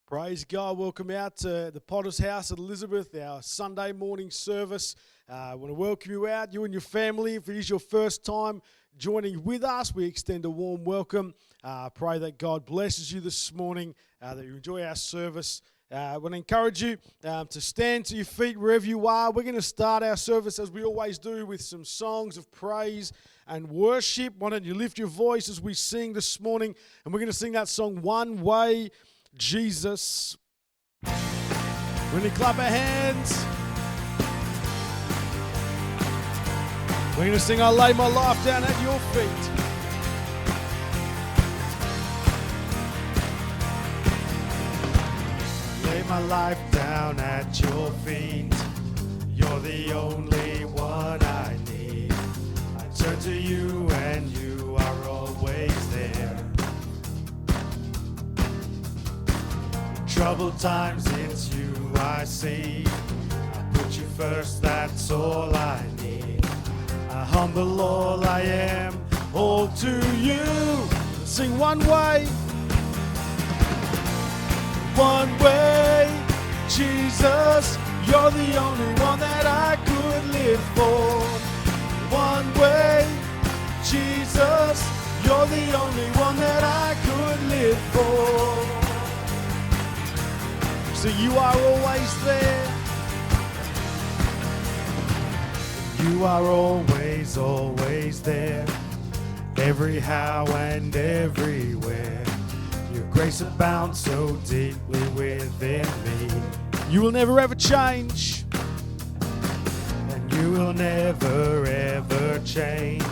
Praise God. Welcome out to the Potter's House at Elizabeth, our Sunday morning service. I want to welcome you out, you and your family. If it is your first time joining with us, we extend a warm welcome. Pray that God blesses you this morning, that you enjoy our service. I want to encourage you to stand to your feet wherever you are. We're going to start our service as we always do with some songs of praise and worship. Why don't you lift your voice as we sing this morning? And we're going to sing that song, One Way, Jesus. We're going to clap our hands. We're going to sing, I lay my life down at your feet. Lay my life down at your feet. You're the only one I need. I turn to you and you are always there. Troubled times, it's you I see. I put you first, that's all I need. I humble all I am, all to you. Sing one way. One way, Jesus, you're the only one that I could live for. One way, Jesus, you're the only one that I could live for. So you are always there. You are always, always there. Every how and everywhere. Your grace abounds so deeply within me. You will never ever change. And you will never ever change.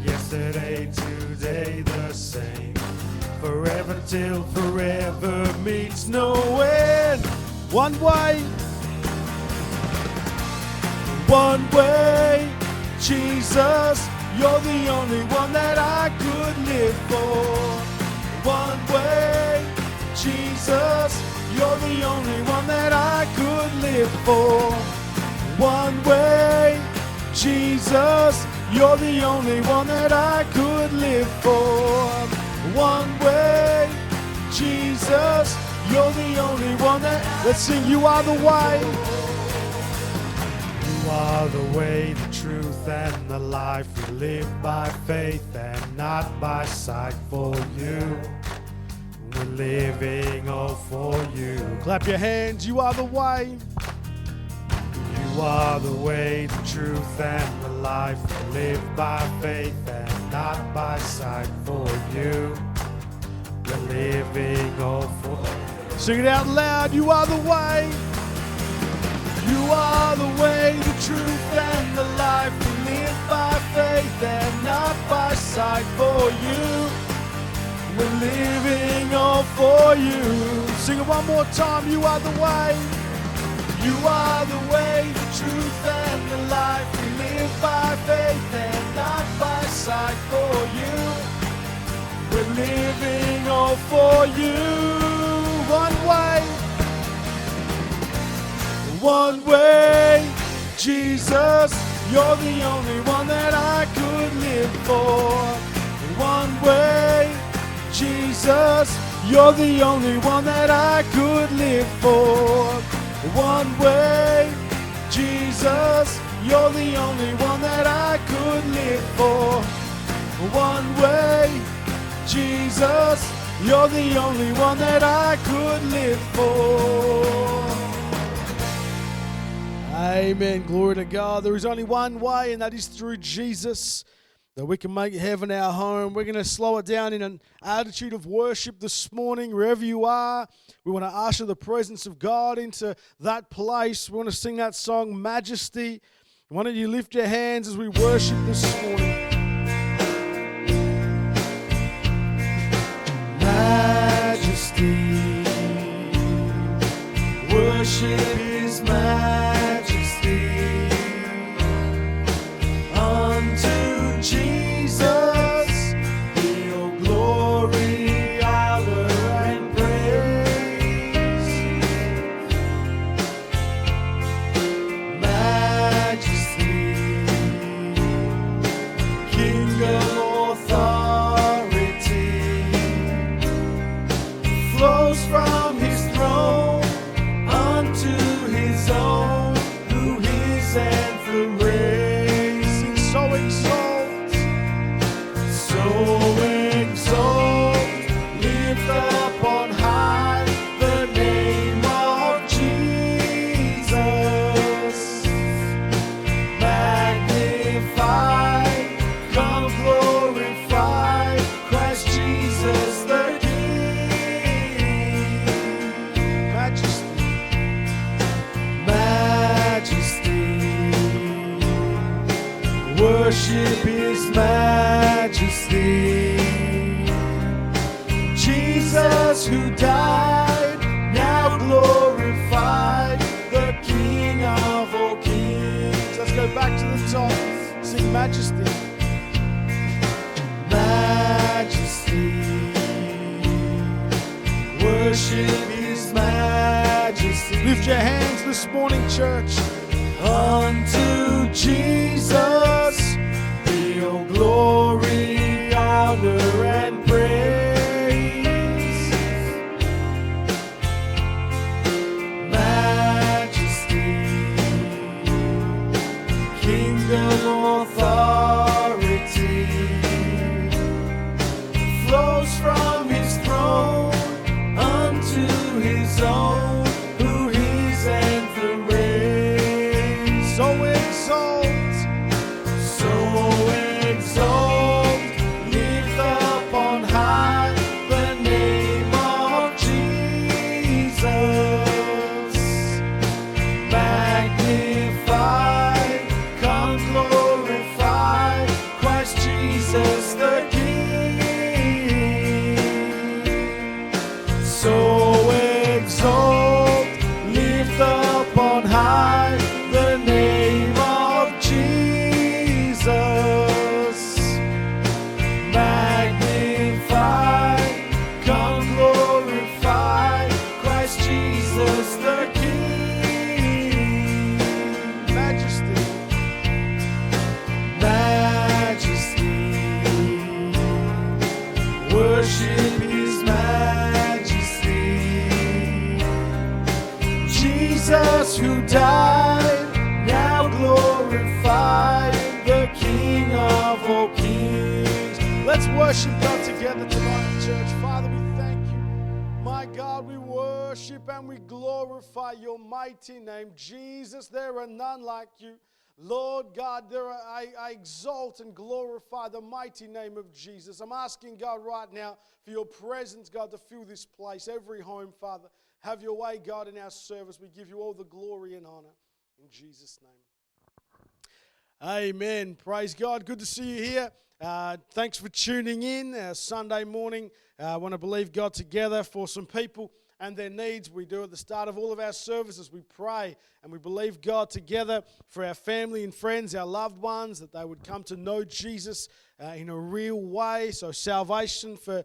Yesterday, today, the same. Forever till forever meets no end. One way. One way. Jesus, you're the only one that I could live for. One way. Jesus, you're the only one that I could live for. One way. Jesus, you're the only one that I could live for. One way, Jesus, you're the only one that... Let's sing, you are the way. You are the way, the truth, and the life. We live by faith and not by sight for you. We're living all for you. Clap your hands, you are the way. You are the way, the truth, and the life. We live by faith and not by sight for you. We're living all for you. Sing it out loud. You are the way. You are the way, the truth, and the life. We live by faith and not by sight for you. We're living all for you. Sing it one more time. You are the way. You are the way, the truth, and the life. We live by faith and not by sight for you. We're living all for you. One way. One way. Jesus, you're the only one that I could live for. One way. Jesus, you're the only one that I could live for. One way, Jesus, you're the only one that I could live for. One way, Jesus, you're the only one that I could live for. Amen. Glory to God. There is only one way, and that is through Jesus, that we can make heaven our home. We're going to slow it down in an attitude of worship this morning, wherever you are. We want to usher the presence of God into that place. We want to sing that song, Majesty. Why don't you lift your hands as we worship this morning? Majesty, worship His majesty. Unto Jesus be all glory, honor, and praise. Majesty, King of authority, flows from His throne. Jesus who died, now glorified, the King of all kings. Let's go back to the top. Sing Majesty. Majesty. Worship His majesty. Lift your hands this morning, church. Unto Jesus be all glory, honor, and praise. Majesty, kingdom, authority flows from His throne unto His own, who His anthem reigns. So exalt, lift up on high the name of Jesus. Magnify, come glorify Christ Jesus the King. So exalt, lift up on high the name of Jesus. Magnify, come glorify Christ Jesus the King. Majesty, majesty, worship His majesty. Jesus who died, now glorified, the King of all kings. Let's worship God together tonight, church. Father, we thank you. My God, we worship and we glorify your mighty name. Jesus, there are none like you. Lord God, I exalt and glorify the mighty name of Jesus. I'm asking God right now for your presence, God, to fill this place, every home, Father. Have your way, God, in our service. We give you all the glory and honor. In Jesus' name. Amen. Praise God. Good to see you here. Thanks for tuning in Sunday morning. I want to believe God together for some people and their needs. We do at the start of all of our services. We pray and we believe God together for our family and friends, our loved ones, that they would come to know Jesus in a real way. So salvation for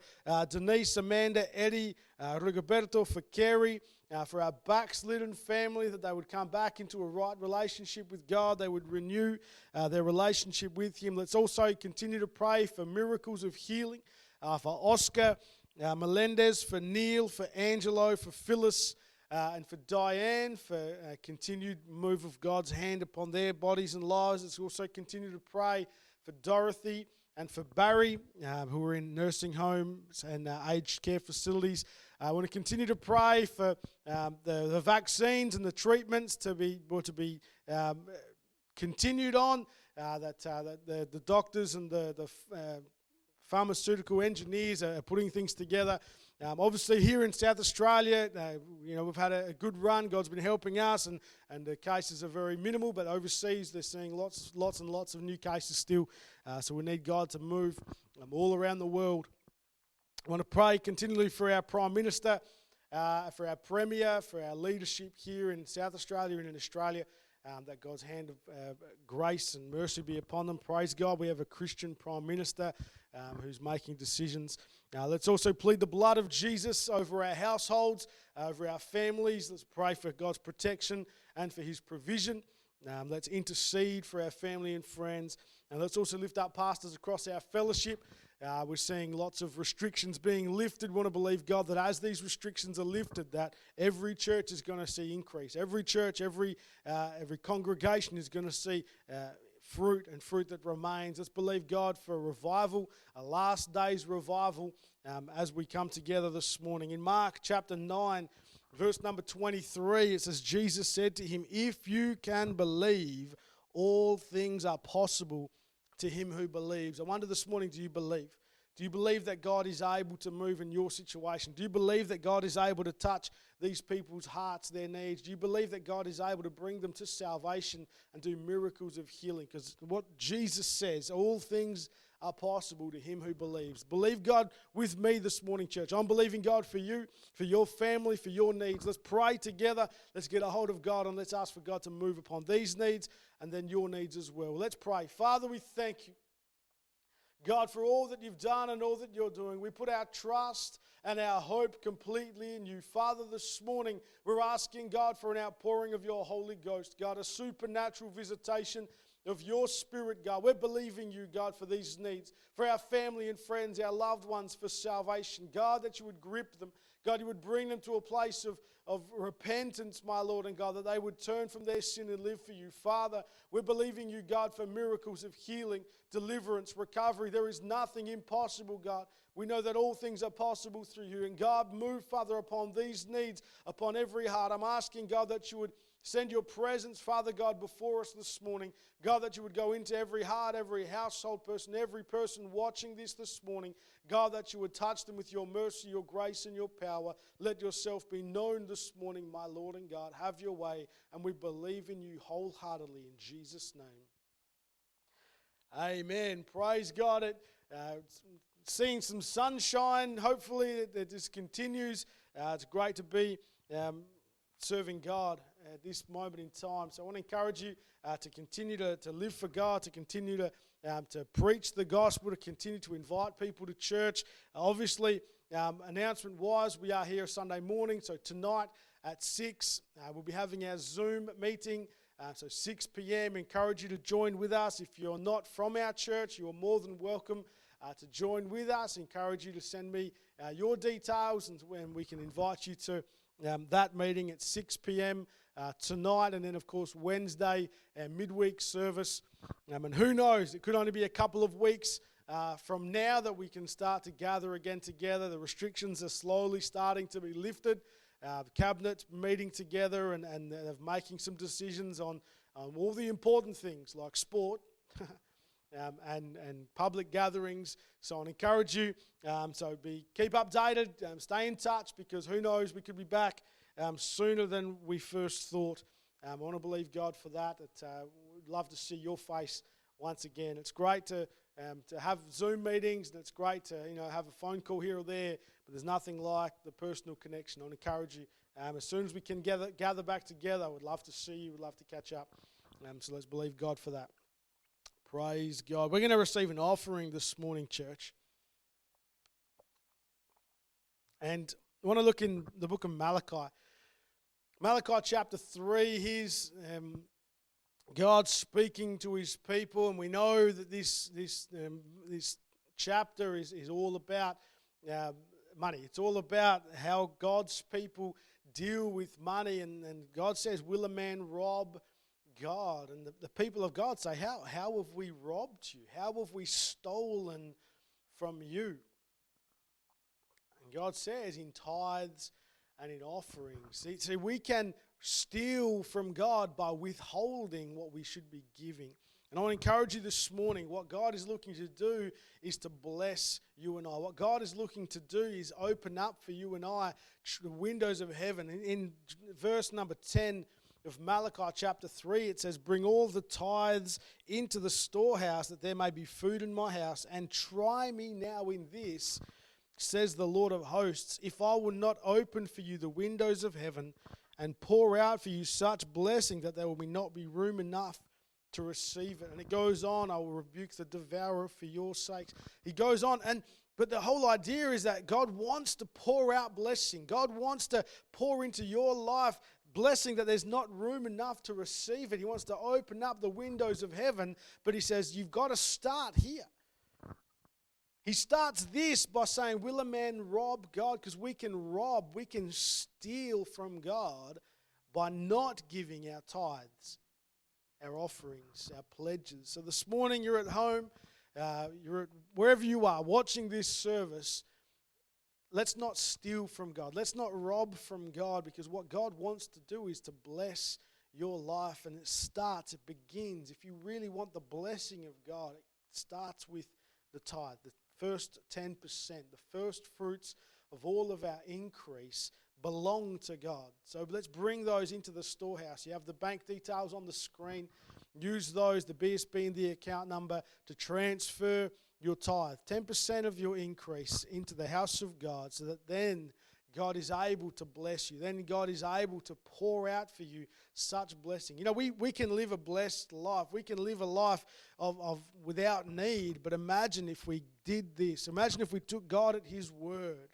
Denise, Amanda, Eddie, Rigoberto, for Kerry, for our backslidden family, that they would come back into a right relationship with God. They would renew their relationship with Him. Let's also continue to pray for miracles of healing, for Oscar Melendez, for Neil, for Angelo, for Phyllis, and for Diane, for a continued move of God's hand upon their bodies and lives. Let's also continue to pray for Dorothy and for Barry, who are in nursing homes and aged care facilities. I want to continue to pray for the vaccines and the treatments to be continued on, that the doctors and the pharmaceutical engineers are putting things together. Obviously here in South Australia, we've had a good run. God's been helping us, and the cases are very minimal, but overseas they're seeing lots and lots of new cases still. So we need God to move all around the world. I want to pray continually for our Prime Minister, for our Premier, for our leadership here in South Australia and in Australia, that God's hand of grace and mercy be upon them. Praise God, we have a Christian Prime Minister who's making decisions. Let's also plead the blood of Jesus over our households, over our families. Let's pray for God's protection and for His provision. Let's intercede for our family and friends. And let's also lift up pastors across our fellowship. We're seeing lots of restrictions being lifted. We want to believe, God, that as these restrictions are lifted, that every church is going to see increase. Every church, every congregation is going to see fruit and fruit that remains. Let's believe God for a revival, a last day's revival, as we come together this morning. In Mark chapter 9, verse number 23, it says, Jesus said to him, "If you can believe, all things are possible to him who believes." I wonder this morning, do you believe? Do you believe that God is able to move in your situation? Do you believe that God is able to touch these people's hearts, their needs? Do you believe that God is able to bring them to salvation and do miracles of healing? Because what Jesus says, all things are possible to him who believes. Believe God with me this morning, church. I'm believing God for you, for your family, for your needs. Let's pray together. Let's get a hold of God and let's ask for God to move upon these needs and then your needs as well. Let's pray. Father, we thank you, God, for all that you've done and all that you're doing. We put our trust and our hope completely in you. Father, this morning we're asking, God, for an outpouring of your Holy Ghost, God, a supernatural visitation of your Spirit, God. We're believing you, God, for these needs, for our family and friends, our loved ones, for salvation. God, that you would grip them. God, you would bring them to a place of repentance, my Lord and God, that they would turn from their sin and live for you. Father, we're believing you, God, for miracles of healing, deliverance, recovery. There is nothing impossible, God. We know that all things are possible through you. And God, move, Father, upon these needs, upon every heart. I'm asking, God, that you would send your presence, Father God, before us this morning. God, that you would go into every heart, every household person, every person watching this morning. God, that you would touch them with your mercy, your grace, and your power. Let yourself be known this morning, my Lord and God. Have your way, and we believe in you wholeheartedly in Jesus' name. Amen. Praise God. Seeing some sunshine. Hopefully that this continues. It's great to be serving God at this moment in time. So I want to encourage you to continue to live for God, to continue to preach the gospel, to continue to invite people to church. Obviously, announcement-wise, we are here Sunday morning. So tonight at 6, we'll be having our Zoom meeting. So 6 p.m. Encourage you to join with us. If you're not from our church, you're more than welcome to join with us. Encourage you to send me your details, and when we can invite you to that meeting at 6 p.m. Tonight, and then of course Wednesday, our midweek service. And who knows, it could only be a couple of weeks from now that we can start to gather again together. The restrictions are slowly starting to be lifted. The cabinet meeting together and making some decisions on all the important things like sport and public gatherings. So I encourage you, keep updated, stay in touch, because who knows, we could be back sooner than we first thought. I want to believe God for that. We'd love to see your face once again. It's great to have Zoom meetings, and it's great to have a phone call here or there, but there's nothing like the personal connection. I want to encourage you, as soon as we can gather back together, I would love to see you, would love to catch up. So let's believe God for that. Praise God. We're going to receive an offering this morning, church. And I want to look in the book of Malachi. Malachi chapter 3, here's God speaking to his people, and we know that this chapter is all about money. It's all about how God's people deal with money, and God says, will a man rob God? And the people of God say, how have we robbed you? How have we stolen from you? And God says, in tithes and in offerings. See, we can steal from God by withholding what we should be giving. And I want to encourage you this morning, what God is looking to do is to bless you and I. What God is looking to do is open up for you and I the windows of heaven. In verse number 10 of Malachi chapter 3, it says, bring all the tithes into the storehouse, that there may be food in my house, and try me now in this, says the Lord of hosts, if I will not open for you the windows of heaven and pour out for you such blessing that there will not be room enough to receive it. And it goes on, I will rebuke the devourer for your sakes. He goes on, but the whole idea is that God wants to pour out blessing. God wants to pour into your life blessing that there's not room enough to receive it. He wants to open up the windows of heaven, but he says, you've got to start here. He starts this by saying, will a man rob God? Because we can steal from God by not giving our tithes, our offerings, our pledges. So this morning you're at home, you're wherever you are watching this service. Let's not steal from God. Let's not rob from God, because what God wants to do is to bless your life, and it begins. If you really want the blessing of God, it starts with the tithe, the first 10%, the first fruits of all of our increase belong to God. So let's bring those into the storehouse. You have the bank details on the screen. Use those, the BSB and the account number, to transfer your tithe, 10% of your increase into the house of God, so that then God is able to bless you. Then God is able to pour out for you such blessing. You know, we can live a blessed life. We can live a life of without need, but imagine if we did this. Imagine if we took God at His word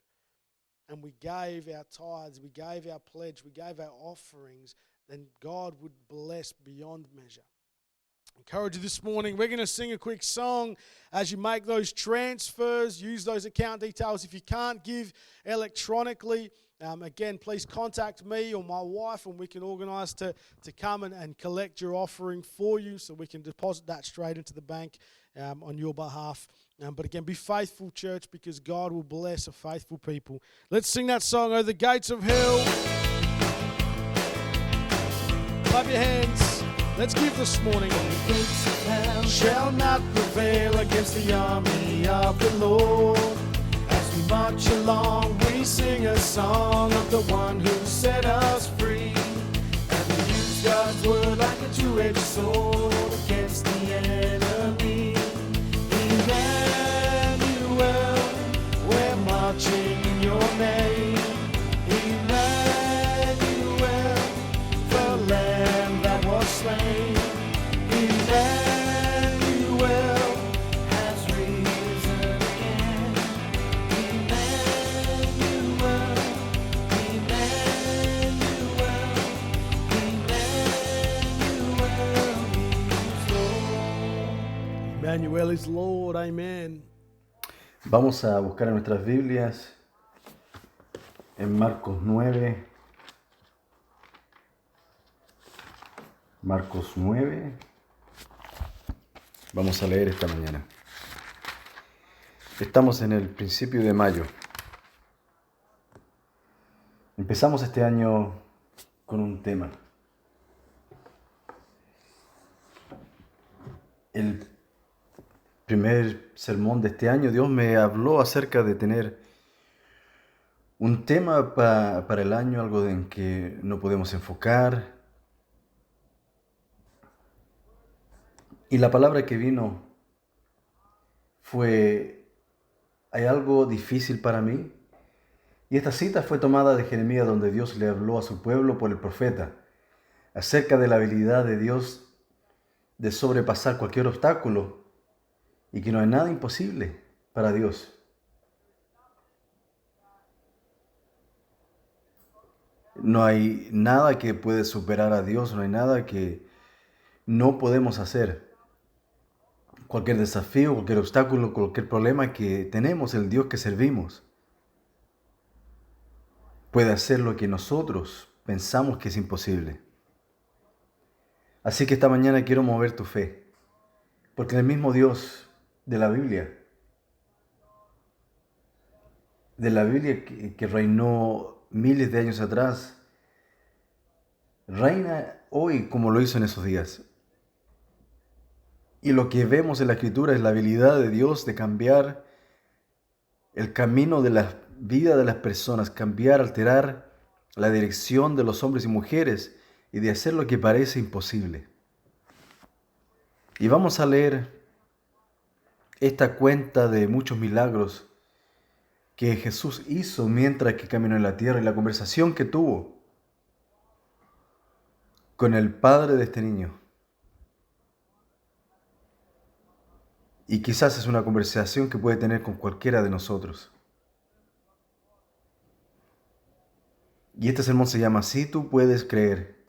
and we gave our tithes, we gave our pledge, we gave our offerings, then God would bless beyond measure. Encourage you this morning. We're going to sing a quick song as you make those transfers. Use those account details. If you can't give electronically, again, please contact me or my wife and we can organise to come and collect your offering for you so we can deposit that straight into the bank on your behalf. But again, be faithful, church, because God will bless a faithful people. Let's sing that song, "Oh, the gates of hell." Clap your hands. Let's give this morning. The gates of hell shall not prevail against the army of the Lord. As we march along, we sing a song of the one who set us free. And we use God's word like a two-edged sword against the enemy. Emmanuel, we're marching in your name. Emmanuel, the Lamb that was slain. Emmanuel has risen again. Emmanuel, Emmanuel is Lord. Amen. Vamos a buscar en nuestras Biblias en Marcos 9. Marcos 9. Vamos a leer esta mañana. Estamos en el principio de mayo. Empezamos este año con un tema. El primer sermón de este año, Dios me habló acerca de tener un tema para el año, algo en que no podemos enfocar. Y la palabra que vino fue: hay algo difícil para mí. Y esta cita fue tomada de Jeremías, donde Dios le habló a su pueblo por el profeta acerca de la habilidad de Dios de sobrepasar cualquier obstáculo y que no hay nada imposible para Dios. No hay nada que puede superar a Dios, no hay nada que no podemos hacer. Cualquier desafío, cualquier obstáculo, cualquier problema que tenemos, el Dios que servimos puede hacer lo que nosotros pensamos que es imposible. Así que esta mañana quiero mover tu fe, porque el mismo Dios de la Biblia que reinó miles de años atrás, reina hoy como lo hizo en esos días. Y lo que vemos en la Escritura es la habilidad de Dios de cambiar el camino de la vida de las personas, cambiar, alterar la dirección de los hombres y mujeres y de hacer lo que parece imposible. Y vamos a leer esta cuenta de muchos milagros que Jesús hizo mientras que caminó en la tierra y la conversación que tuvo con el padre de este niño. Y quizás es una conversación que puede tener con cualquiera de nosotros. Y este sermón se llama "Si tú puedes creer".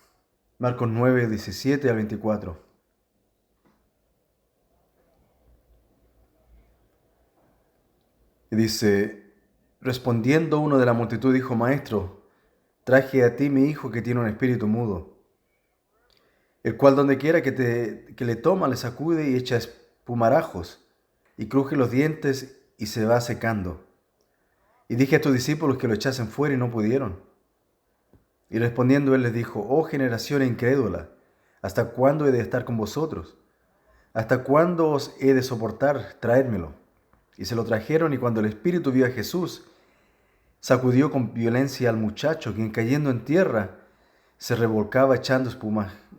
Marcos 9, 17 al 24. Y dice: respondiendo uno de la multitud dijo: Maestro, traje a ti mi hijo que tiene un espíritu mudo, el cual donde quiera que le toma le sacude y echa espumarajos, y cruje los dientes y se va secando. Y dije a tus discípulos que lo echasen fuera y no pudieron. Y respondiendo él les dijo: oh generación incrédula, ¿hasta cuándo he de estar con vosotros? ¿Hasta cuándo os he de soportar? Traédmelo. Y se lo trajeron, y cuando el espíritu vio a Jesús, sacudió con violencia al muchacho, quien cayendo en tierra se revolcaba echando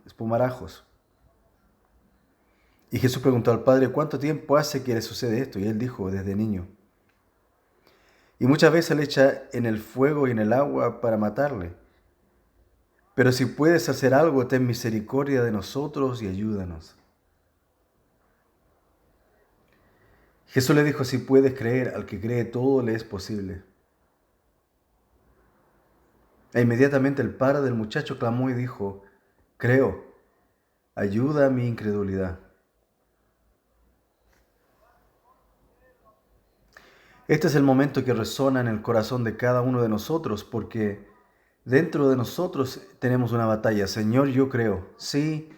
espumarajos. Y Jesús preguntó al Padre, ¿cuánto tiempo hace que le sucede esto? Y él dijo, desde niño. Y muchas veces le echa en el fuego y en el agua para matarle. Pero si puedes hacer algo, ten misericordia de nosotros y ayúdanos. Jesús le dijo, si puedes creer, al que cree todo le es posible. E inmediatamente el padre del muchacho clamó y dijo, creo, ayuda a mi incredulidad. Este es el momento que resuena en el corazón de cada uno de nosotros, porque dentro de nosotros tenemos una batalla. Señor, yo creo. Sí,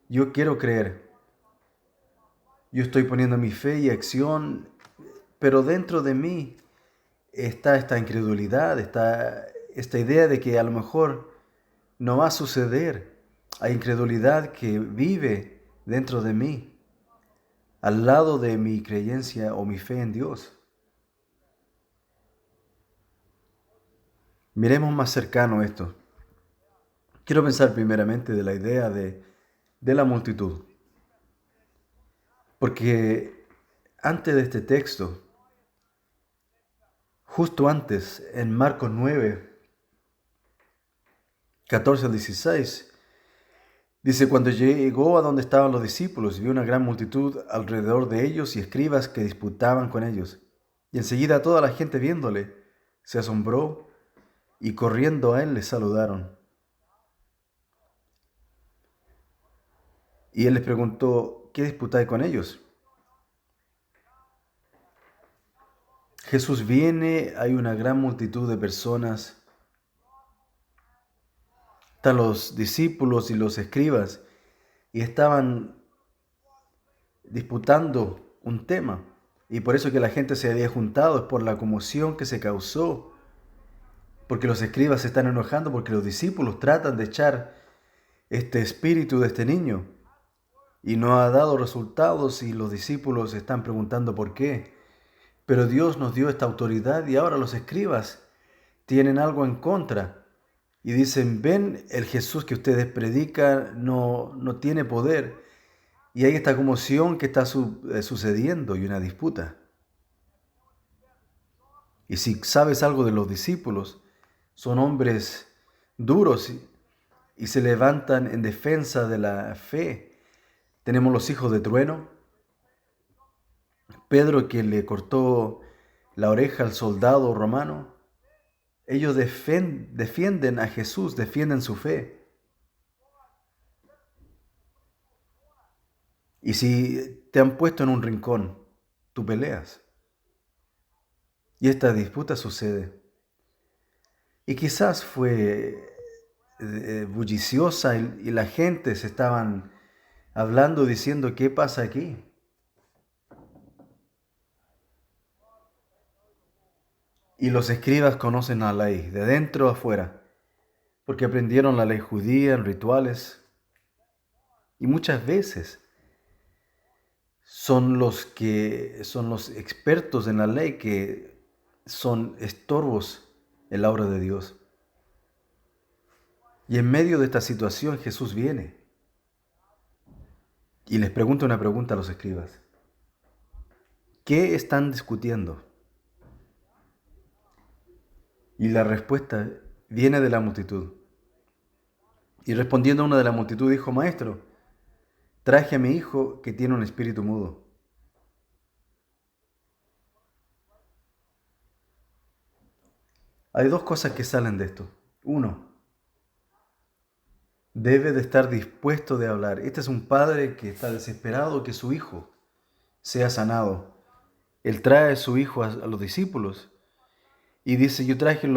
yo quiero creer. Yo estoy poniendo mi fe y acción, pero dentro de mí está esta incredulidad, está esta idea de que a lo mejor no va a suceder. Hay incredulidad que vive dentro de mí, al lado de mi creencia o mi fe en Dios. Miremos más cercano esto. Quiero pensar primeramente de la idea de la multitud. Porque antes de este texto, justo antes, en Marcos 9, 14 al 16, dice, cuando llegó a donde estaban los discípulos, vio una gran multitud alrededor de ellos y escribas que disputaban con ellos. Y enseguida toda la gente viéndole se asombró y corriendo a él le saludaron. Y él les preguntó, ¿qué disputáis con ellos? Jesús viene, hay una gran multitud de personas. Están los discípulos y los escribas y estaban disputando un tema. Y por eso que la gente se había juntado, es por la conmoción que se causó. Porque los escribas se están enojando, porque los discípulos tratan de echar este espíritu de este niño. Y no ha dado resultados y los discípulos se están preguntando por qué. Pero Dios nos dio esta autoridad y ahora los escribas tienen algo en contra. Y dicen, ven, el Jesús que ustedes predican no tiene poder. Y hay esta conmoción que está sucediendo y una disputa. Y si sabes algo de los discípulos, son hombres duros y se levantan en defensa de la fe. Tenemos los hijos de trueno. Pedro que le cortó la oreja al soldado romano. Ellos defienden a Jesús, defienden su fe. Y si te han puesto en un rincón, tú peleas. Y esta disputa sucede. Y quizás fue bulliciosa y la gente se estaban hablando, diciendo, ¿qué pasa aquí? Y los escribas conocen la ley, de dentro a afuera, porque aprendieron la ley judía en rituales. Y muchas veces son los expertos en la ley que son estorbos en la obra de Dios. Y en medio de esta situación Jesús viene y les pregunta una pregunta a los escribas. ¿Qué están discutiendo? Y la respuesta viene de la multitud. Y respondiendo una de la multitud dijo, Maestro, traje a mi hijo que tiene un espíritu mudo. Hay dos cosas que salen de esto. Uno, debe de estar dispuesto de hablar. Este es un padre que está desesperado que su hijo sea sanado. Él trae a su hijo a los discípulos y dice, yo traje a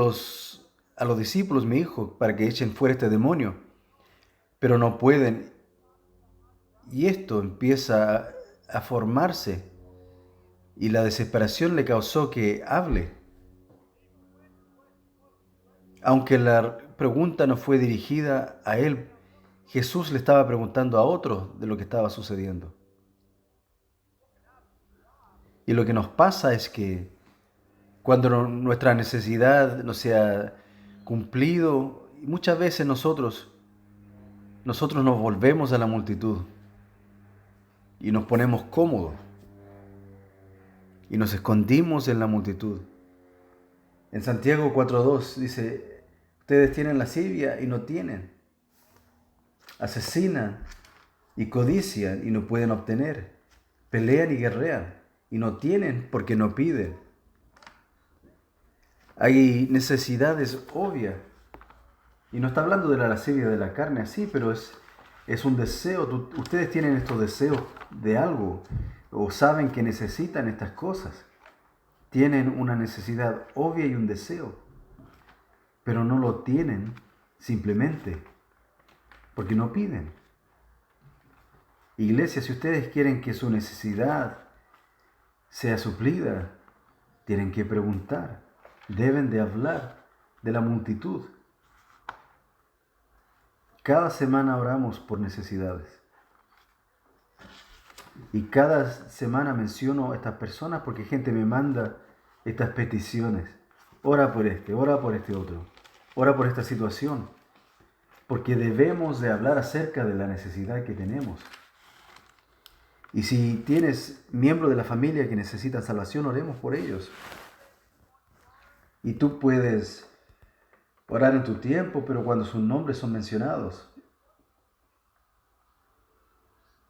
los discípulos mi hijo para que echen fuera este demonio, pero no pueden. Y esto empieza a formarse y la desesperación le causó que hable. Aunque la pregunta no fue dirigida a él, Jesús le estaba preguntando a otros de lo que estaba sucediendo. Y lo que nos pasa es que cuando nuestra necesidad no se ha cumplido, muchas veces nosotros nos volvemos a la multitud. y nos ponemos cómodos y nos escondimos en la multitud. En Santiago 4:2 dice, ustedes tienen lascivia y no tienen, asesinan y codician y no pueden obtener, pelean y guerrean y no tienen porque no piden. Hay necesidades obvias, y no está hablando de la lascivia de la carne así, pero es un deseo. Ustedes tienen estos deseos de algo o saben que necesitan estas cosas. Tienen una necesidad obvia y un deseo, pero no lo tienen simplemente porque no piden. Iglesia, si ustedes quieren que su necesidad sea suplida, tienen que preguntar, deben de hablar de la multitud. Cada semana oramos por necesidades. Y cada semana menciono a estas personas porque gente me manda estas peticiones. Ora por este otro. Ora por esta situación. Porque debemos de hablar acerca de la necesidad que tenemos. Y si tienes miembros de la familia que necesitan salvación, oremos por ellos. Y tú puedes orar en tu tiempo, pero cuando sus nombres son mencionados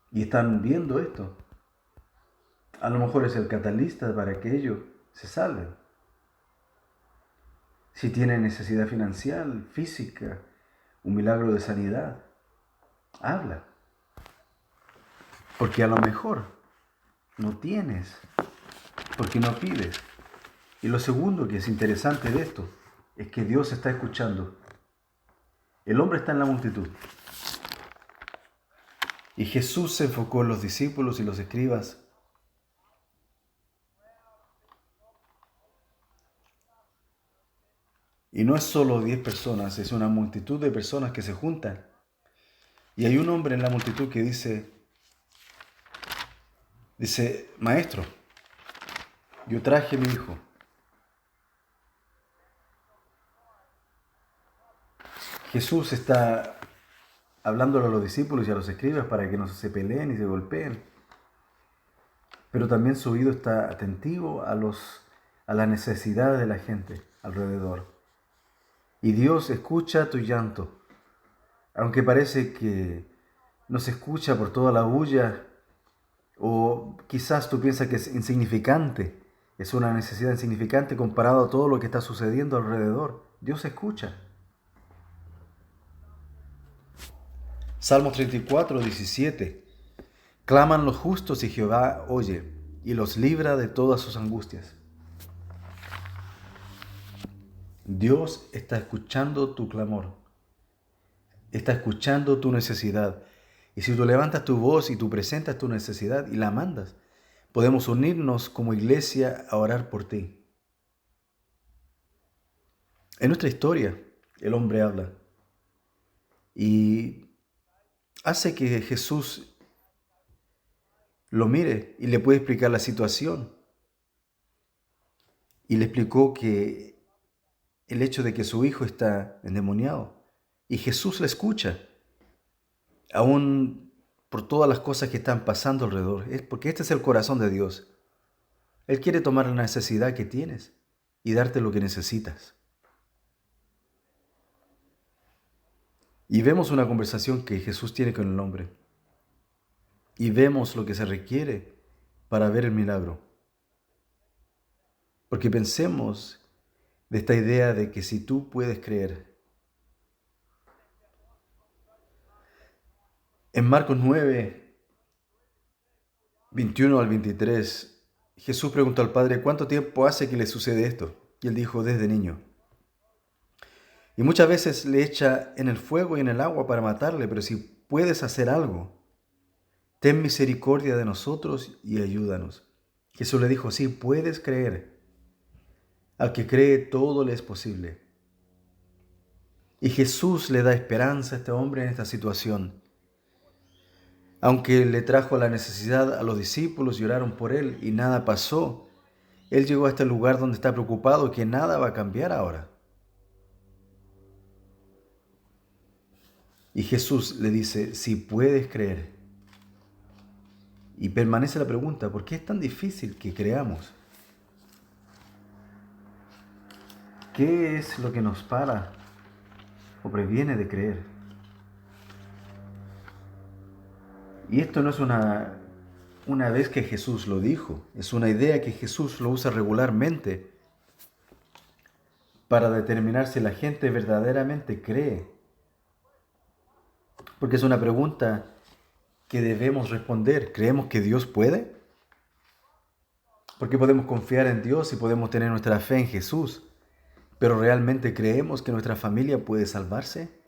y están viendo esto, a lo mejor es el catalista para que ellos se salven. Si tienen necesidad financiera, física, un milagro de sanidad, habla. Porque a lo mejor no tienes, porque no pides. Y lo segundo que es interesante de esto es que Dios está escuchando. El hombre está en la multitud. Y Jesús se enfocó en los discípulos y los escribas. Y no es solo 10 personas, es una multitud de personas que se juntan. Y hay un hombre en la multitud que dice, maestro, yo traje a mi hijo. Jesús está hablándole a los discípulos y a los escribas para que no se peleen y se golpeen. Pero también su oído está atentivo a las necesidades de la gente alrededor. Y Dios escucha tu llanto. Aunque parece que no se escucha por toda la bulla, o quizás tú piensas que es insignificante, es una necesidad insignificante comparado a todo lo que está sucediendo alrededor. Dios escucha. Salmo 34:17. Claman los justos y Jehová oye y los libra de todas sus angustias. Dios está escuchando tu clamor, está escuchando tu necesidad. Y si tú levantas tu voz y tú presentas tu necesidad y la mandas, podemos unirnos como iglesia a orar por ti. En nuestra historia, el hombre habla y hace que Jesús lo mire y le puede explicar la situación. Y le explicó que el hecho de que su hijo está endemoniado. Y Jesús le escucha, aún por todas las cosas que están pasando alrededor. Es porque este es el corazón de Dios. Él quiere tomar la necesidad que tienes y darte lo que necesitas. Y vemos una conversación que Jesús tiene con el hombre. Y vemos lo que se requiere para ver el milagro. Porque pensemos de esta idea de que si tú puedes creer. En Marcos 9:21-23, Jesús preguntó al Padre, ¿cuánto tiempo hace que le sucede esto? Y él dijo, desde niño. Y muchas veces le echa en el fuego y en el agua para matarle, pero si puedes hacer algo, ten misericordia de nosotros y ayúdanos. Jesús le dijo, sí, puedes creer. Al que cree todo le es posible. Y Jesús le da esperanza a este hombre en esta situación. Aunque le trajo la necesidad a los discípulos y oraron por él y nada pasó, él llegó a este lugar donde está preocupado que nada va a cambiar ahora. Y Jesús le dice, si puedes creer. Y permanece la pregunta, ¿por qué es tan difícil que creamos? ¿Qué es lo que nos para o previene de creer? Y esto no es una vez que Jesús lo dijo, es una idea que Jesús lo usa regularmente para determinar si la gente verdaderamente cree. Porque es una pregunta que debemos responder. ¿Creemos que Dios puede? Porque podemos confiar en Dios y podemos tener nuestra fe en Jesús. ¿Pero realmente creemos que nuestra familia puede salvarse?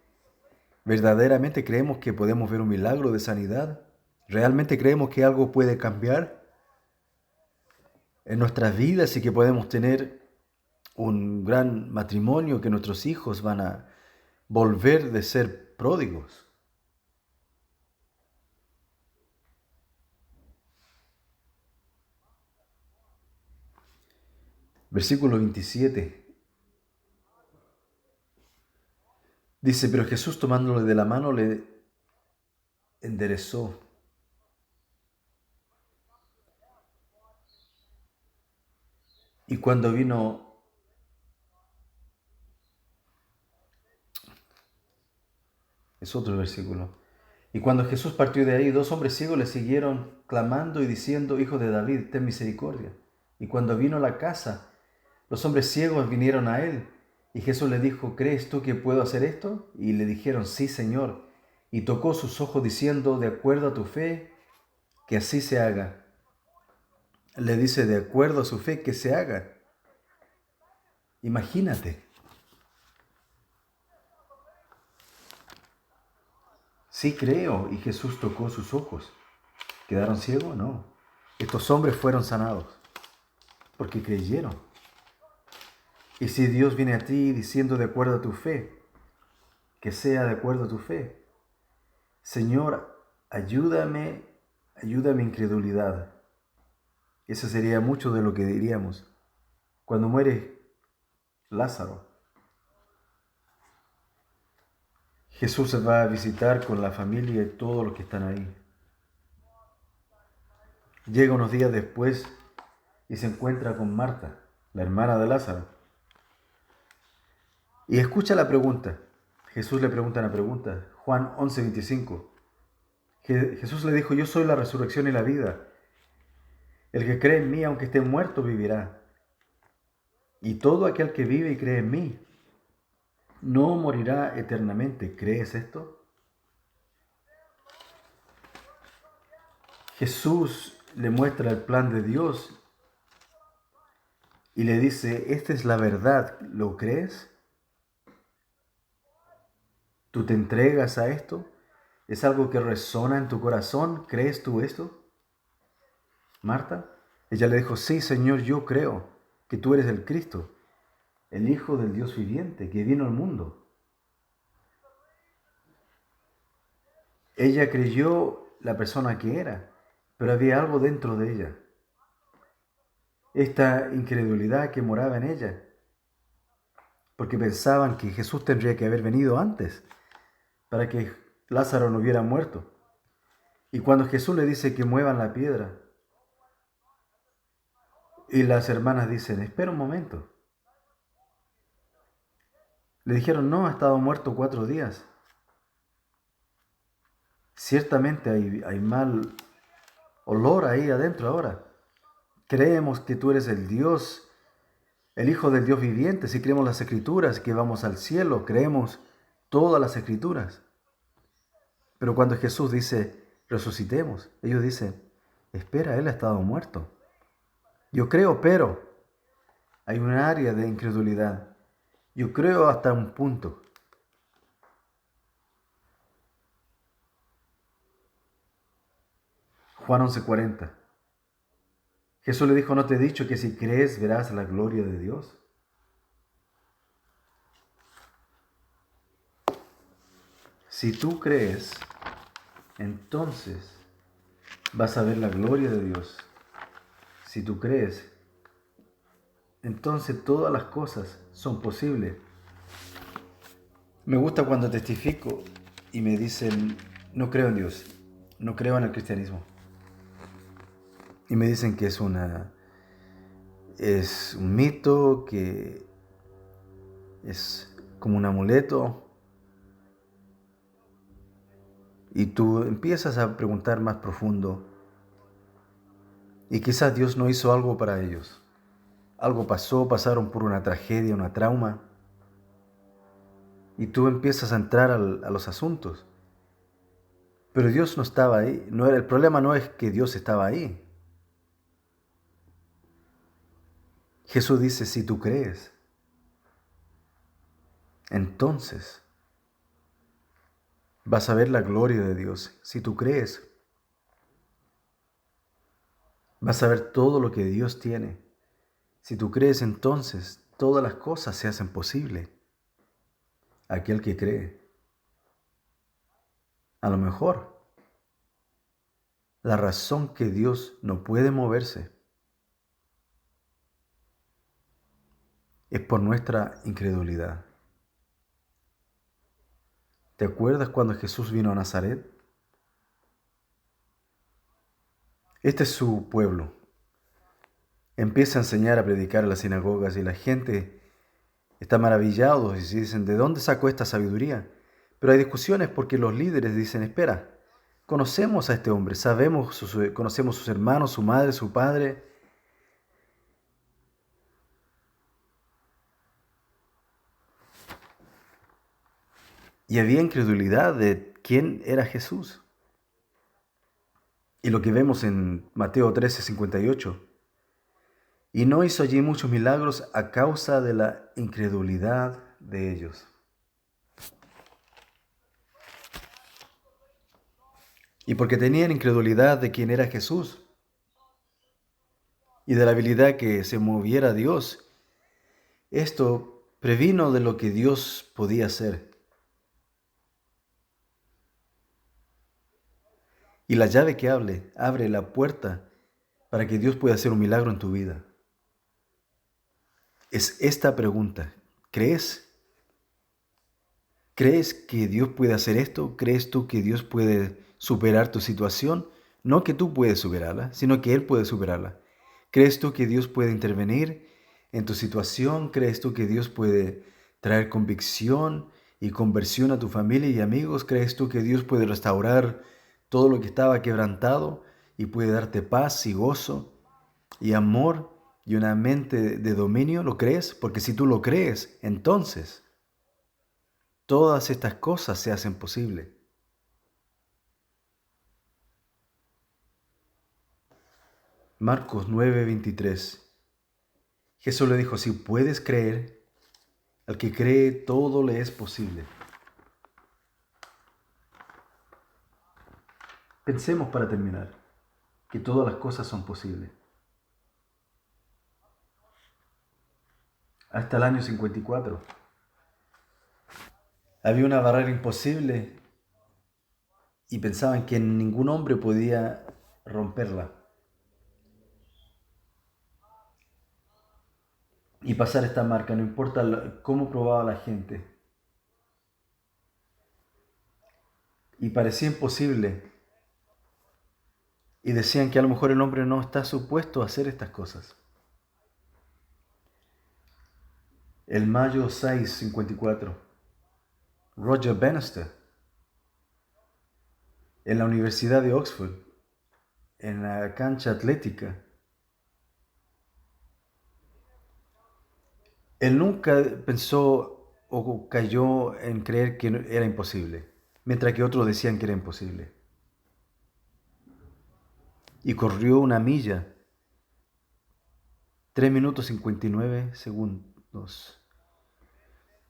¿Verdaderamente creemos que podemos ver un milagro de sanidad? ¿Realmente creemos que algo puede cambiar en nuestras vidas y que podemos tener un gran matrimonio, que nuestros hijos van a volver de ser pródigos? Versículo 27. Dice, pero Jesús tomándole de la mano le enderezó. Y cuando vino, es otro versículo. Y cuando Jesús partió de ahí, 2 hombres ciegos le siguieron clamando y diciendo, Hijo de David, ten misericordia. Y cuando vino a la casa, los hombres ciegos vinieron a él. Y Jesús le dijo, ¿crees tú que puedo hacer esto? Y le dijeron, sí, Señor. Y tocó sus ojos diciendo, de acuerdo a tu fe, que así se haga. Le dice, de acuerdo a su fe, que se haga. Imagínate. Sí creo, y Jesús tocó sus ojos. ¿Quedaron ciegos? No. Estos hombres fueron sanados, porque creyeron. Y si Dios viene a ti diciendo de acuerdo a tu fe, que sea de acuerdo a tu fe. Señor, ayúdame mi incredulidad. Eso sería mucho de lo que diríamos cuando muere Lázaro. Jesús se va a visitar con la familia y todos los que están ahí. Llega unos días después y se encuentra con Marta, la hermana de Lázaro. Y escucha la pregunta. Jesús le pregunta una pregunta. Juan 11:25. Jesús le dijo, yo soy la resurrección y la vida. El que cree en mí, aunque esté muerto, vivirá. Y todo aquel que vive y cree en mí, no morirá eternamente. ¿Crees esto? Jesús le muestra el plan de Dios y le dice, esta es la verdad, ¿lo crees? ¿Tú te entregas a esto? ¿Es algo que resona en tu corazón? ¿Crees tú esto? Marta, ella le dijo, sí, Señor, yo creo que tú eres el Cristo, el Hijo del Dios viviente, que vino al mundo. Ella creyó la persona que era, pero había algo dentro de ella. Esta incredulidad que moraba en ella, porque pensaban que Jesús tendría que haber venido antes para que Lázaro no hubiera muerto. Y cuando Jesús le dice que muevan la piedra, y las hermanas dicen, espera un momento. Le dijeron, no, ha estado muerto 4 días. Ciertamente hay mal olor ahí adentro ahora. Creemos que tú eres el Dios, el Hijo del Dios viviente. Si creemos las Escrituras, que vamos al cielo, creemos todas las Escrituras. Pero cuando Jesús dice, resucitemos, ellos dicen, espera, Él ha estado muerto. Yo creo, pero hay un área de incredulidad. Yo creo hasta un punto. Juan 11:40. Jesús le dijo, ¿no te he dicho que si crees verás la gloria de Dios? Si tú crees, entonces vas a ver la gloria de Dios. Si tú crees, entonces todas las cosas son posibles. Me gusta cuando testifico y me dicen, no creo en Dios, no creo en el cristianismo. y me dicen que es un mito, que es como un amuleto. Y tú empiezas a preguntar más profundo. Y quizás Dios no hizo algo para ellos. Algo pasó, pasaron por una tragedia, una trauma. Y tú empiezas a entrar a los asuntos. Pero Dios no estaba ahí. El problema no es que Dios estaba ahí. Jesús dice, si tú crees, entonces vas a ver la gloria de Dios. Si tú crees, vas a ver todo lo que Dios tiene. Si tú crees, entonces todas las cosas se hacen posibles. Aquel que cree. A lo mejor, la razón que Dios no puede moverse es por nuestra incredulidad. ¿Te acuerdas cuando Jesús vino a Nazaret? Este es su pueblo. Empieza a enseñar, a predicar en las sinagogas y la gente está maravillada y dicen, ¿de dónde sacó esta sabiduría? Pero hay discusiones porque los líderes dicen, espera, conocemos a este hombre, conocemos sus hermanos, su madre, su padre. Y había incredulidad de quién era Jesús. Y lo que vemos en Mateo 13:58. Y no hizo allí muchos milagros a causa de la incredulidad de ellos. Y porque tenían incredulidad de quién era Jesús y de la habilidad que se moviera Dios, esto previno de lo que Dios podía hacer. Y la llave que abre la puerta para que Dios pueda hacer un milagro en tu vida. Es esta pregunta. ¿Crees? ¿Crees que Dios puede hacer esto? ¿Crees tú que Dios puede superar tu situación? No que tú puedes superarla, sino que Él puede superarla. ¿Crees tú que Dios puede intervenir en tu situación? ¿Crees tú que Dios puede traer convicción y conversión a tu familia y amigos? ¿Crees tú que Dios puede restaurar todo lo que estaba quebrantado y puede darte paz y gozo y amor y una mente de dominio? ¿Lo crees? Porque si tú lo crees, entonces todas estas cosas se hacen posibles. Marcos 9:23. Jesús le dijo, si puedes creer, al que cree todo le es posible. Pensemos para terminar que todas las cosas son posibles. Hasta el año 54 había una barrera imposible y pensaban que ningún hombre podía romperla y pasar esta marca, no importa cómo probaba la gente. Y parecía imposible. Y decían que a lo mejor el hombre no está supuesto a hacer estas cosas. El mayo 6, 54, Roger Bannister, en la Universidad de Oxford, en la cancha atlética, él nunca pensó o cayó en creer que era imposible, mientras que otros decían que era imposible. Y corrió una milla, 3 minutos 59 segundos,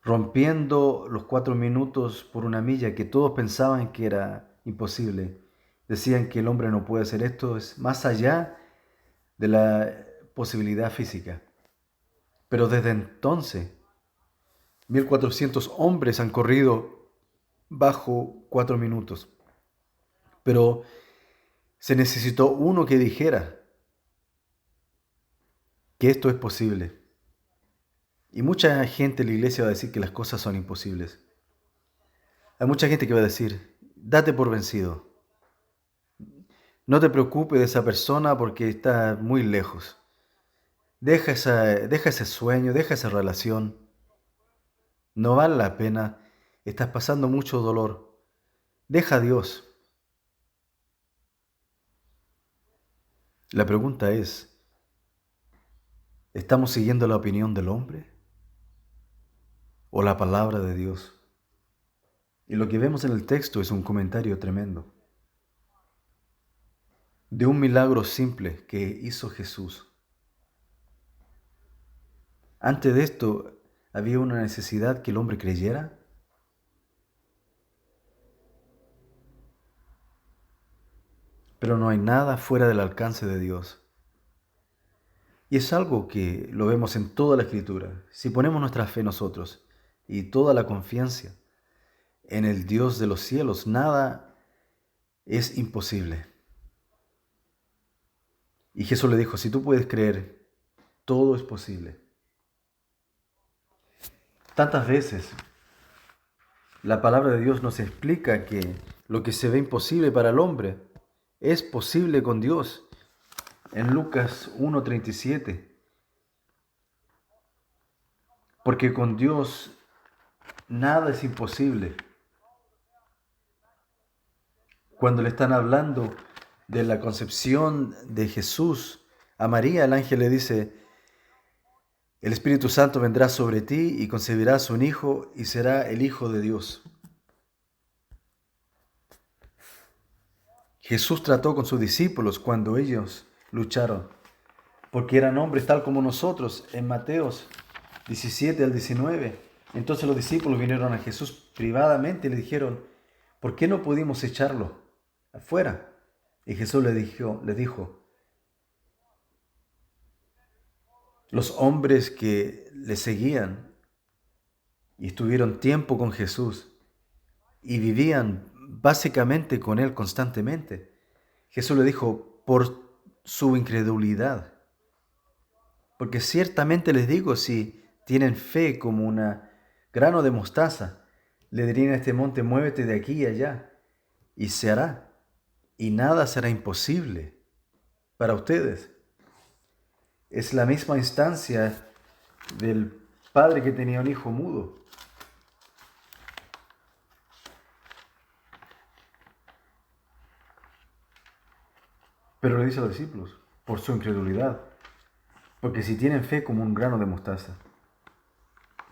rompiendo los 4 minutos por una milla que todos pensaban que era imposible. Decían que el hombre no puede hacer esto, es más allá de la posibilidad física. Pero desde entonces, 1400 hombres han corrido bajo 4 minutos. Pero se necesitó uno que dijera que esto es posible. Y mucha gente en la iglesia va a decir que las cosas son imposibles. Hay mucha gente que va a decir, date por vencido. No te preocupes de esa persona porque está muy lejos. Deja ese sueño, deja esa relación. No vale la pena. Estás pasando mucho dolor. Deja a Dios. La pregunta es, ¿estamos siguiendo la opinión del hombre o la palabra de Dios? Y lo que vemos en el texto es un comentario tremendo de un milagro simple que hizo Jesús. Antes de esto, ¿había una necesidad que el hombre creyera? Pero no hay nada fuera del alcance de Dios. Y es algo que lo vemos en toda la Escritura. Si ponemos nuestra fe nosotros y toda la confianza en el Dios de los cielos, nada es imposible. Y Jesús le dijo, si tú puedes creer, todo es posible. Tantas veces la palabra de Dios nos explica que lo que se ve imposible para el hombre es posible con Dios. En Lucas 1:37, porque con Dios nada es imposible. Cuando le están hablando de la concepción de Jesús a María, el ángel le dice, el Espíritu Santo vendrá sobre ti y concebirás un hijo y será el Hijo de Dios. Jesús trató con sus discípulos cuando ellos lucharon, porque eran hombres tal como nosotros, en Mateos 17 al 19. Entonces los discípulos vinieron a Jesús privadamente y le dijeron, ¿por qué no pudimos echarlo afuera? Y Jesús les dijo, los hombres que le seguían y estuvieron tiempo con Jesús y vivían básicamente con Él constantemente, Jesús le dijo, por su incredulidad. Porque ciertamente les digo, si tienen fe como un grano de mostaza, le dirían a este monte, muévete de aquí y allá, y se hará. Y nada será imposible para ustedes. Es la misma instancia del padre que tenía un hijo mudo. Pero le dice a los discípulos, por su incredulidad. Porque si tienen fe como un grano de mostaza,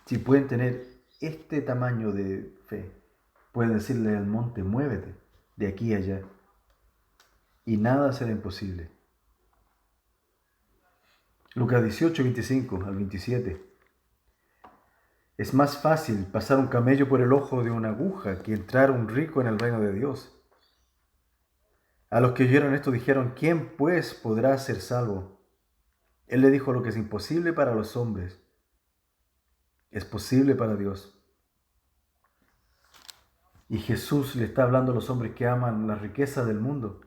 si pueden tener este tamaño de fe, pueden decirle al monte, muévete de aquí a allá, y nada será imposible. Lucas 18, 25 al 27. Es más fácil pasar un camello por el ojo de una aguja que entrar un rico en el reino de Dios. A los que oyeron esto dijeron, ¿quién pues podrá ser salvo? Él le dijo, lo que es imposible para los hombres es posible para Dios. Y Jesús le está hablando a los hombres que aman la riqueza del mundo,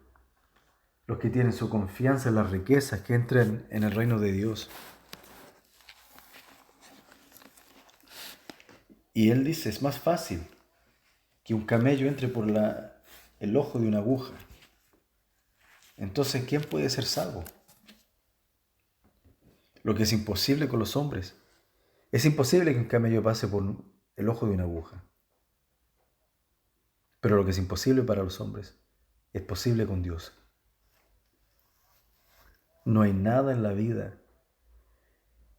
los que tienen su confianza en las riquezas, que entren en el reino de Dios. Y Él dice, es más fácil que un camello entre por el ojo de una aguja. Entonces, ¿quién puede ser salvo? Lo que es imposible con los hombres. Es imposible que un camello pase por el ojo de una aguja. Pero lo que es imposible para los hombres es posible con Dios. No hay nada en la vida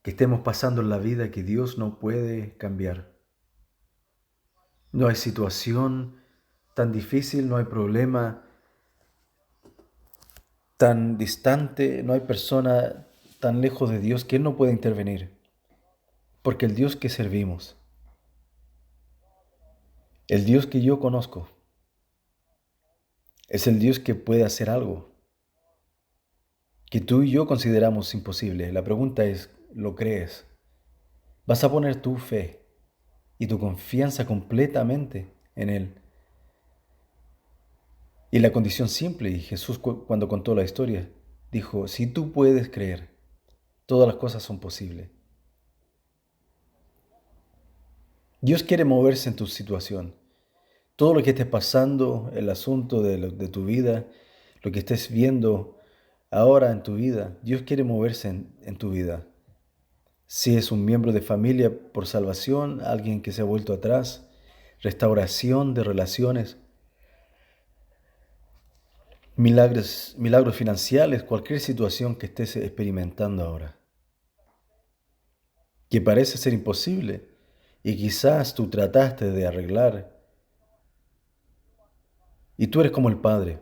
que estemos pasando en la vida que Dios no puede cambiar. No hay situación tan difícil, no hay problema tan distante, no hay persona tan lejos de Dios que Él no pueda intervenir. Porque el Dios que servimos, el Dios que yo conozco, es el Dios que puede hacer algo que tú y yo consideramos imposible. La pregunta es, ¿lo crees? ¿Vas a poner tu fe y tu confianza completamente en Él? Y la condición simple, y Jesús cuando contó la historia, dijo, si tú puedes creer, todas las cosas son posibles. Dios quiere moverse en tu situación. Todo lo que esté pasando, el asunto de tu vida, lo que estés viendo ahora en tu vida, Dios quiere moverse en tu vida. Si es un miembro de familia por salvación, alguien que se ha vuelto atrás, restauración de relaciones, milagros financieros, cualquier situación que estés experimentando ahora, que parece ser imposible y quizás tú trataste de arreglar y tú eres como el Padre.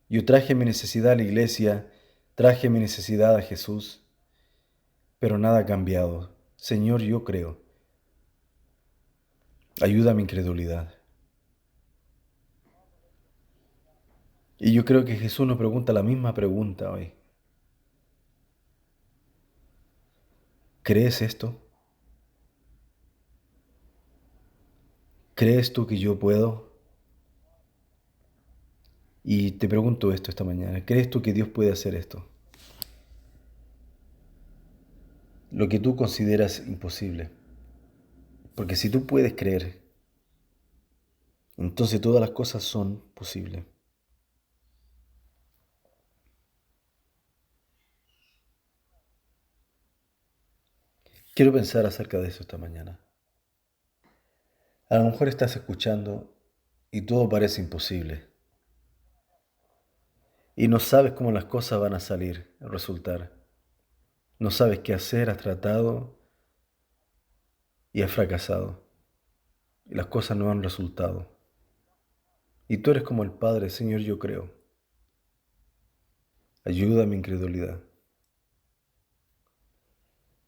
Yo traje mi necesidad a la iglesia, traje mi necesidad a Jesús, pero nada ha cambiado. Señor, yo creo. Ayuda a mi incredulidad. Y yo creo que Jesús nos pregunta la misma pregunta hoy. ¿Crees esto? ¿Crees tú que yo puedo? Y te pregunto esto esta mañana. ¿Crees tú que Dios puede hacer esto? Lo que tú consideras imposible. Porque si tú puedes creer, entonces todas las cosas son posibles. Quiero pensar acerca de eso esta mañana. A lo mejor estás escuchando y todo parece imposible. Y no sabes cómo las cosas van a salir, a resultar. No sabes qué hacer, has tratado y has fracasado. Y las cosas no han resultado. Y tú eres como el Padre, Señor, yo creo. Ayuda a mi incredulidad.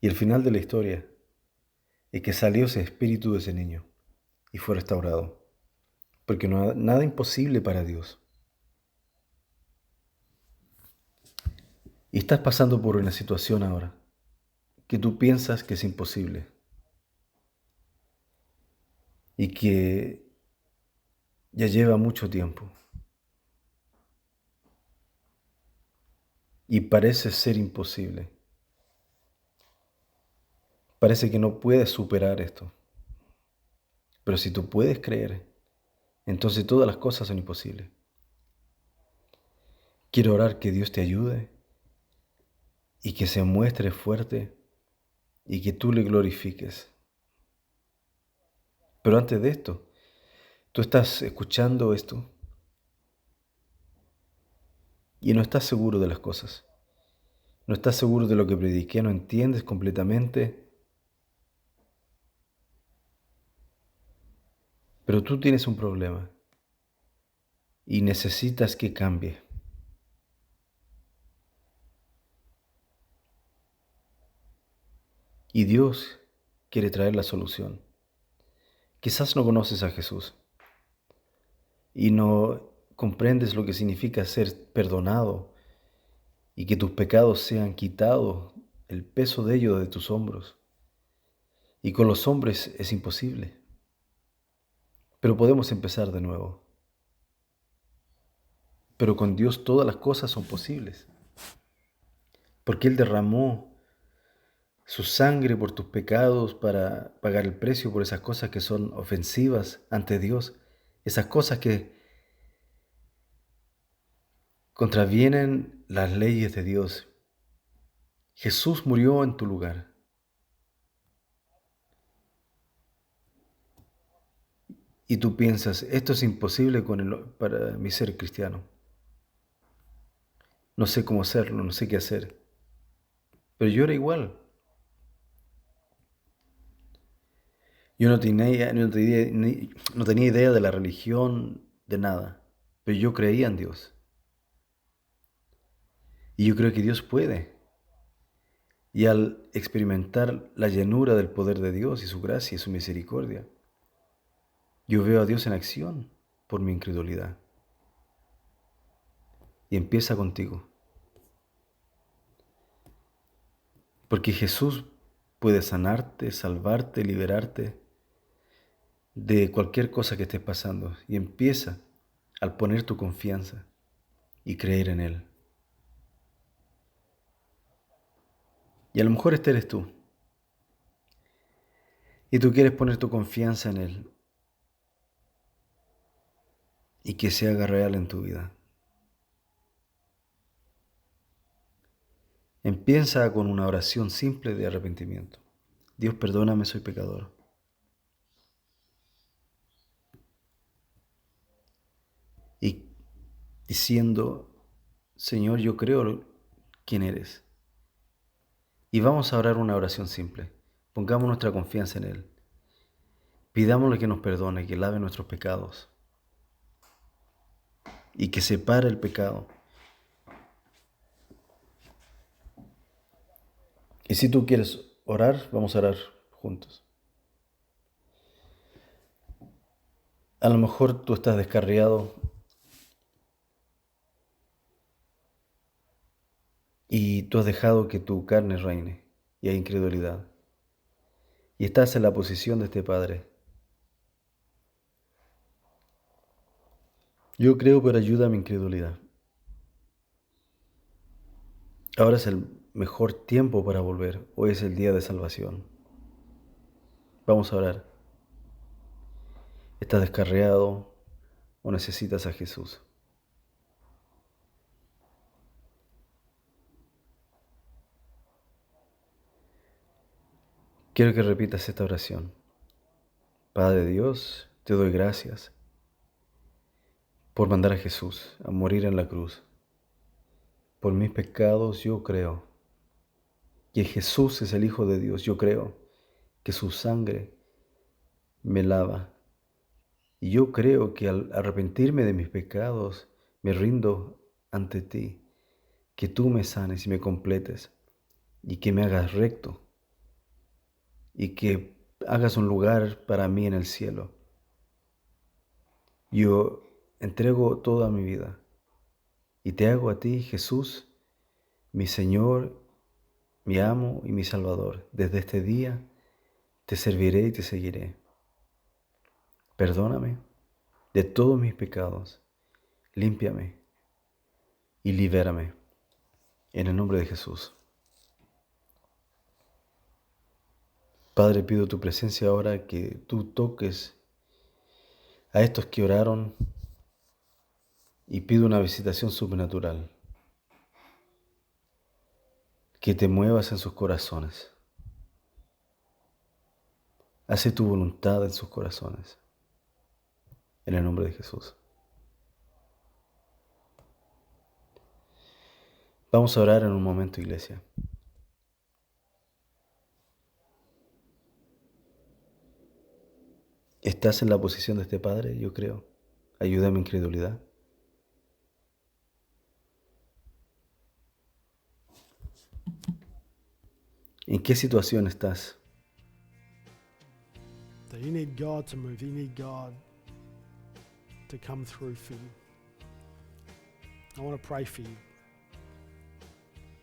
Y el final de la historia es que salió ese espíritu de ese niño y fue restaurado. Porque no hay nada imposible para Dios. Y estás pasando por una situación ahora que tú piensas que es imposible y que ya lleva mucho tiempo y parece ser imposible. Parece que no puedes superar esto. Pero si tú puedes creer, entonces todas las cosas son imposibles. Quiero orar que Dios te ayude y que se muestre fuerte y que tú le glorifiques. Pero antes de esto, tú estás escuchando esto y no estás seguro de las cosas. No estás seguro de lo que prediqué, no entiendes completamente. Pero tú tienes un problema y necesitas que cambie. Y Dios quiere traer la solución. Quizás no conoces a Jesús y no comprendes lo que significa ser perdonado y que tus pecados sean quitados, el peso de ellos de tus hombros. Y con los hombres es imposible, pero podemos empezar de nuevo. Pero con Dios todas las cosas son posibles, porque Él derramó su sangre por tus pecados para pagar el precio por esas cosas que son ofensivas ante Dios, esas cosas que contravienen las leyes de Dios. Jesús murió en tu lugar. Y tú piensas, esto es imposible para mi ser cristiano. No sé cómo hacerlo, no sé qué hacer. Pero yo era igual. Yo no tenía idea de la religión, de nada. Pero yo creía en Dios. Y yo creo que Dios puede. Y al experimentar la llenura del poder de Dios y su gracia y su misericordia, yo veo a Dios en acción por mi incredulidad. Y empieza contigo. Porque Jesús puede sanarte, salvarte, liberarte de cualquier cosa que estés pasando. Y empieza al poner tu confianza y creer en Él. Y a lo mejor este eres tú. Y tú quieres poner tu confianza en Él. Y que se haga real en tu vida. Empieza con una oración simple de arrepentimiento. Dios, perdóname, soy pecador. Y diciendo, Señor, yo creo quién eres. Y vamos a orar una oración simple. Pongamos nuestra confianza en Él. Pidámosle que nos perdone, que lave nuestros pecados y que separe el pecado. Y si tú quieres orar, vamos a orar juntos. A lo mejor tú estás descarriado y tú has dejado que tu carne reine y hay incredulidad. Y estás en la posición de este Padre. Yo creo, pero ayuda a mi incredulidad. Ahora es el mejor tiempo para volver. Hoy es el día de salvación. Vamos a orar. ¿Estás descarriado o necesitas a Jesús? Quiero que repitas esta oración. Padre Dios, te doy gracias por mandar a Jesús a morir en la cruz. Por mis pecados yo creo que Jesús es el Hijo de Dios. Yo creo que su sangre me lava. Y yo creo que al arrepentirme de mis pecados, me rindo ante ti, que tú me sanes y me completes, y que me hagas recto, y que hagas un lugar para mí en el cielo. Yo entrego toda mi vida y te hago a ti, Jesús, mi Señor, mi amo y mi Salvador. Desde este día te serviré y te seguiré. Perdóname de todos mis pecados, límpiame y libérame. En el nombre de Jesús. Padre, pido tu presencia ahora, que tú toques a estos que oraron y pido una visitación sobrenatural, que te muevas en sus corazones. Hace tu voluntad en sus corazones. En el nombre de Jesús. Vamos a orar en un momento, iglesia. ¿Estás en la posición de este Padre? Yo creo. Ayuda a mi incredulidad. ¿En qué situación estás? That you need God to move. You need God to come through for you. I want to pray for you.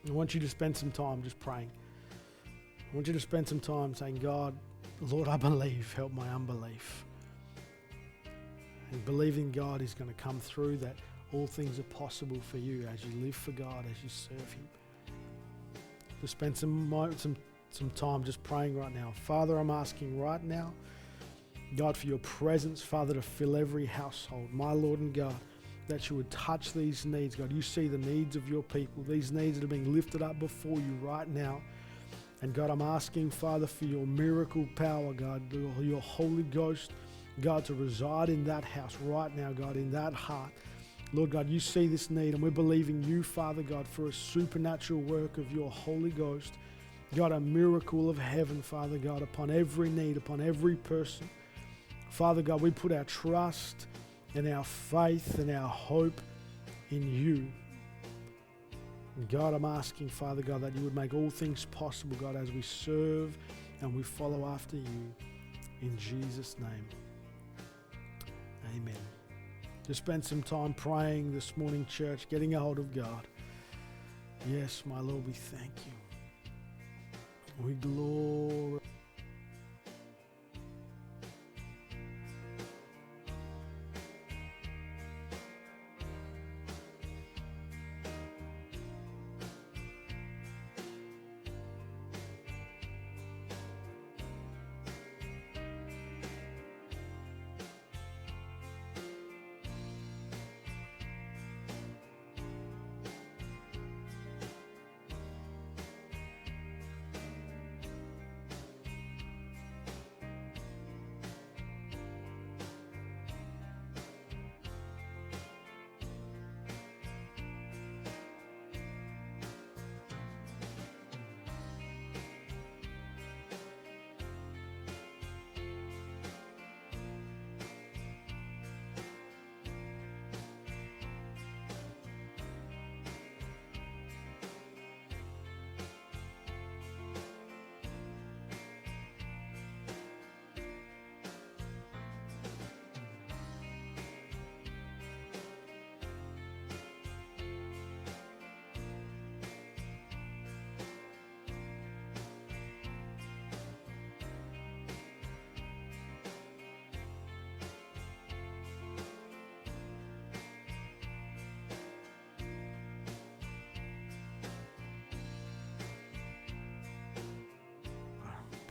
I want you to spend some time just praying. I want you to spend some time saying, God, Lord, I believe, help my unbelief. And believing God is going to come through, that all things are possible for you as you live for God, as you serve Him. Just spend some time just praying right now. Father, I'm asking right now, God, for your presence, Father, to fill every household. My Lord and God, that you would touch these needs. God, you see the needs of your people, these needs that are being lifted up before you right now. And God, I'm asking, Father, for your miracle power, God, your Holy Ghost, God, to reside in that house right now, God, in that heart. Lord God, you see this need, and we're believing you, Father God, for a supernatural work of your Holy Ghost. God, a miracle of heaven, Father God, upon every need, upon every person. Father God, we put our trust and our faith and our hope in you. And God, I'm asking, Father God, that you would make all things possible, God, as we serve and we follow after you. In Jesus' name, amen. Just spend some time praying this morning, church, getting a hold of God. Yes, my Lord, we thank you. We glorify.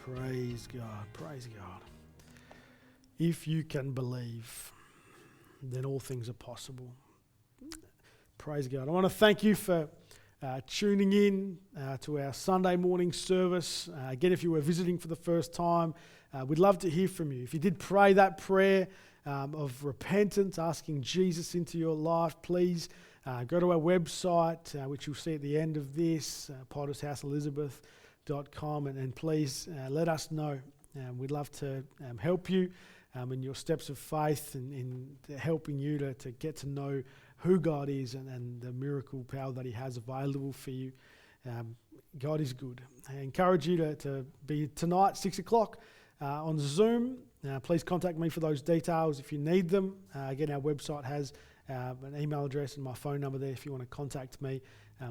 Praise God. Praise God. If you can believe, then all things are possible. Praise God. I want to thank you for tuning in to our Sunday morning service. Again, if you were visiting for the first time, we'd love to hear from you. If you did pray that prayer of repentance, asking Jesus into your life, please go to our website, which you'll see at the end of this, pottershouseelizabeth.com, and please let us know. We'd love to help you in your steps of faith and in helping you to get to know who God is and the miracle power that He has available for you. God is good. I encourage you to be tonight, 6 o'clock, on Zoom. Please contact me for those details if you need them. Again, our website has an email address and my phone number there if you want to contact me.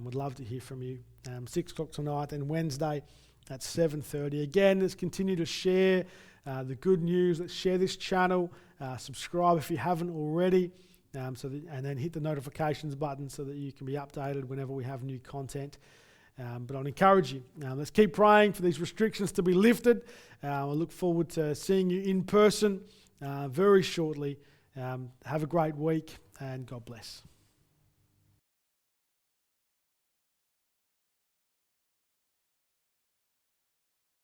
We'd love to hear from you. 6 o'clock tonight and Wednesday at 7:30. Again, let's continue to share the good news. Let's share this channel. Subscribe if you haven't already. And then hit the notifications button so that you can be updated whenever we have new content. But I'll encourage you, let's keep praying for these restrictions to be lifted. I look forward to seeing you in person very shortly. Have a great week and God bless.